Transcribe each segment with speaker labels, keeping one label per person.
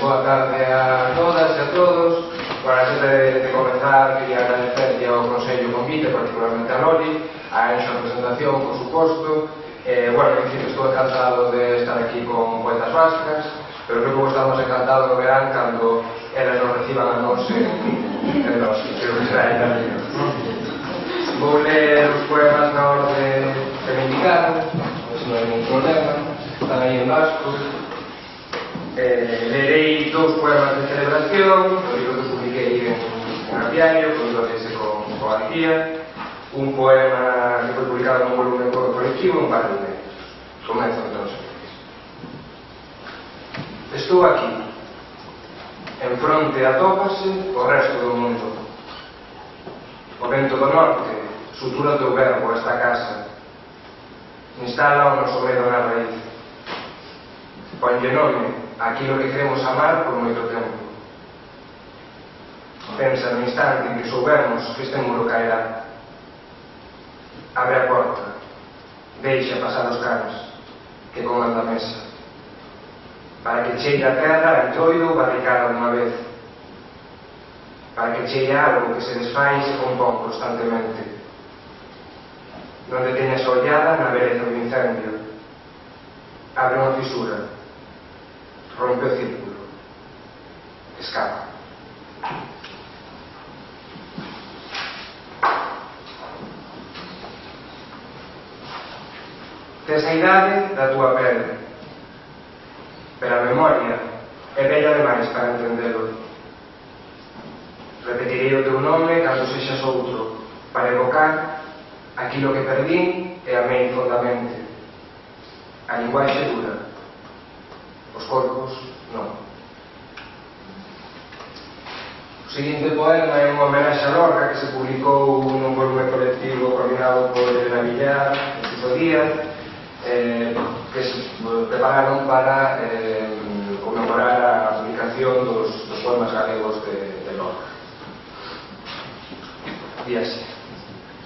Speaker 1: Boa tarde a todas e a todos. Antes de comenzar, quería agradecer ao Consello o convite, particularmente a Loli, a Enxo a presentación, por suposto. Bueno, en principio estou encantado de estar aquí con Poetas Vascas, pero creo que vos estamos encantados no verán cando elas nos reciban a nos en los que será italiano. Vou ler os poemas na orde que me indicaron, se non hai ningún problema, están aí en vasco. Lerei dous poemas de celebración, o libro que publiquei en Aviario, con Lorese con García, un poema que foi publicado nun volumen colectivo, un par de meses. Comezo entón. Estou aquí, en fronte atópase o resto do mundo. O vento do norte sutura o teu verbo esta casa, instala o noso medo na raíz, ponlle nome aquilo que queremos amar por moito tempo. Pensa no instante en que soubermos que este muro caerá. Abre a porta, deixa pasar os cans que comanda a mesa, para que cheire a terra entroido ou barricada dunha vez, para que cheire algo que se desfai e se compón constantemente, donde teñas a ollada na beleza do incendio. Abre unha fisura, rompe o círculo, escapa. Tes a idade da túa pele, pero a memoria é bella demais para entendelo. Repetirei o teu nome cando sexas outro, para evocar aquilo que perdín e amei fondamente. A linguaxe dura, os corpos non. O seguinte poema é unha homenaxe a Lorca que se publicou nun volume colectivo coordinado por Elena Villar en Suso Díaz, que se prepararon para conmemorar a publicación dos poemas galegos de Lorca. E así,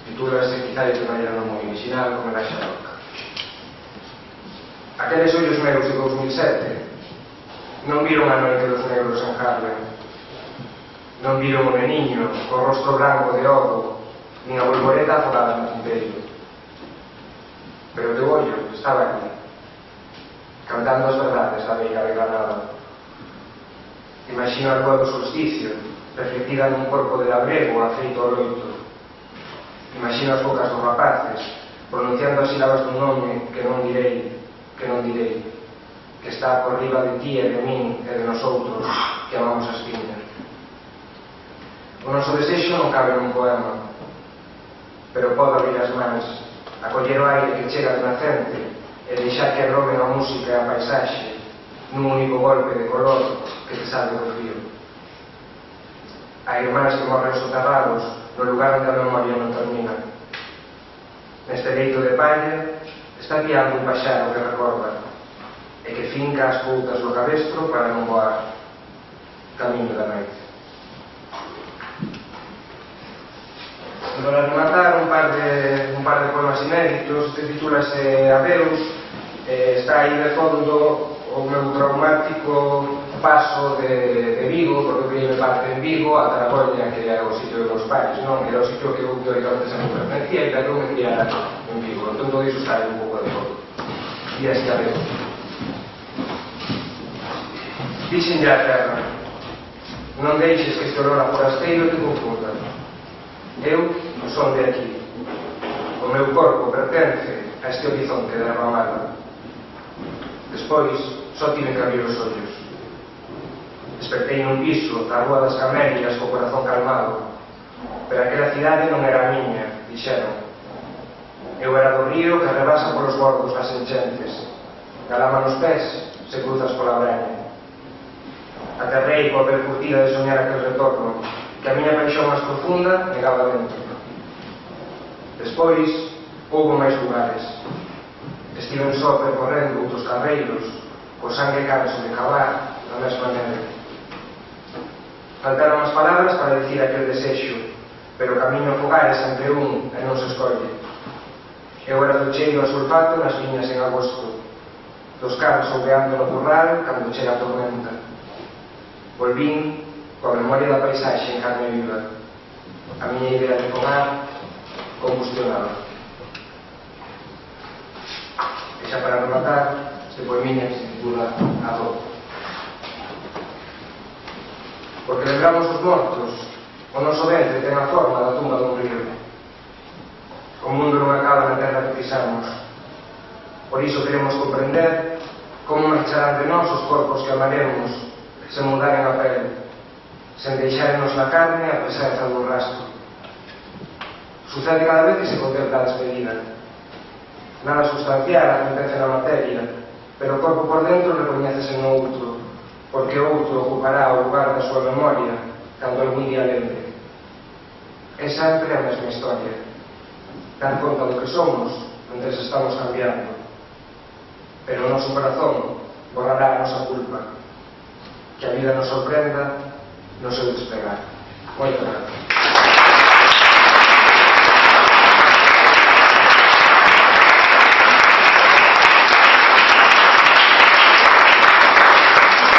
Speaker 1: titúlase quizá de maneira non moi original, homenaxe a Lorca. Aqueles ollos negros de 2007 non viron a noite dos negros en Harlem, non viron o neniño co rostro branco de ovo, nin a bolboreta afogada no tinteiro. Pero o teu ollo estaba aquí, cantando as verdades da beira de Granada. Imagino a lúa do solsticio, reflectida nun corpo de labrego afeito ao loito. Imagino as bocas dos rapaces, pronunciando as sílabas dun nome que non direi, que está por riba de ti e de min e de nosotros, que amamos as piñas. O noso desexo non cabe nun poema, pero pode abrir as mans, acoller o aire que chega de nacente e deixar que roben a música e a paisaxe nun único golpe de color que te sale do frío. Hai irmáns que morren soterrados no lugar onde a memoria non termina. Neste leito de palla está guiando un paxaro que recorda e que finca as poutas do cabestro para non voar camiño da noite. Para rematar, un par de poemas inéditos. Este titúlase Adeus. Está aí de fondo o meu traumático paso de Vigo, porque eu me parte en Vigo a Taragoña, que é o sitio de meus pais, non? Era o sitio que eu teóricamente sempre pertenecía e que eu me criara en Vigo. Entón todo iso está aí un pouco de fondo. E así Adeus. Dixenlle a terra, non deixes que este olor a forasteiro te confunda. Eu non son de aquí. O meu corpo pertence a este horizonte derramado. Despois, só tive que abrir os ollos. Despertei nun piso da Rúa das Camelias co corazón calmado. Pero aquela cidade non era a miña, dixeron. Eu era do río que rebasa polos bordos das enchentes. Da lama nos pés, se cruzas pola breña. Aterrei coa percurtida de soñar aquel retorno, que a miña paixón máis profunda negaba dentro. Despois, houbo máis lugares. Estiven só percorrendo outros carreiros, co sangue canso de cavar na mesma neve. Faltaron as palabras para dicir aquel desexo, pero o camiño a fogar é sempre un e non se escolle. Eu era do cheiro a sulfato nas viñas en agosto. dos carros ouveando no curral cando chega a tormenta. Volvín coa memoria da paisaxe en carne viva, a miña idea de comer combustionada. E xa para rematar, este poemiña que se titula A dor. Porque lembramos os mortos, o noso ventre ten a forma da tumba dun río. O mundo non acaba na terra que pisamos. Por iso queremos comprender como marcharán de nós os corpos que amaremos sen mudaren a pele, sen deixarenos na carne a presenza dun rastro. Sucede cada vez que se contempla a despedida. Nada sustancial acontece na materia, pero o corpo por dentro recoñécese no outro, porque o outro ocupará o lugar da súa memoria cando algún día lembre. É sempre a mesma historia. Dar conta do que somos mentre estamos cambiando. Pero o noso corazón borrará a nosa culpa. Que a vida nos sorprenda no seu despegar. Moitas gracias.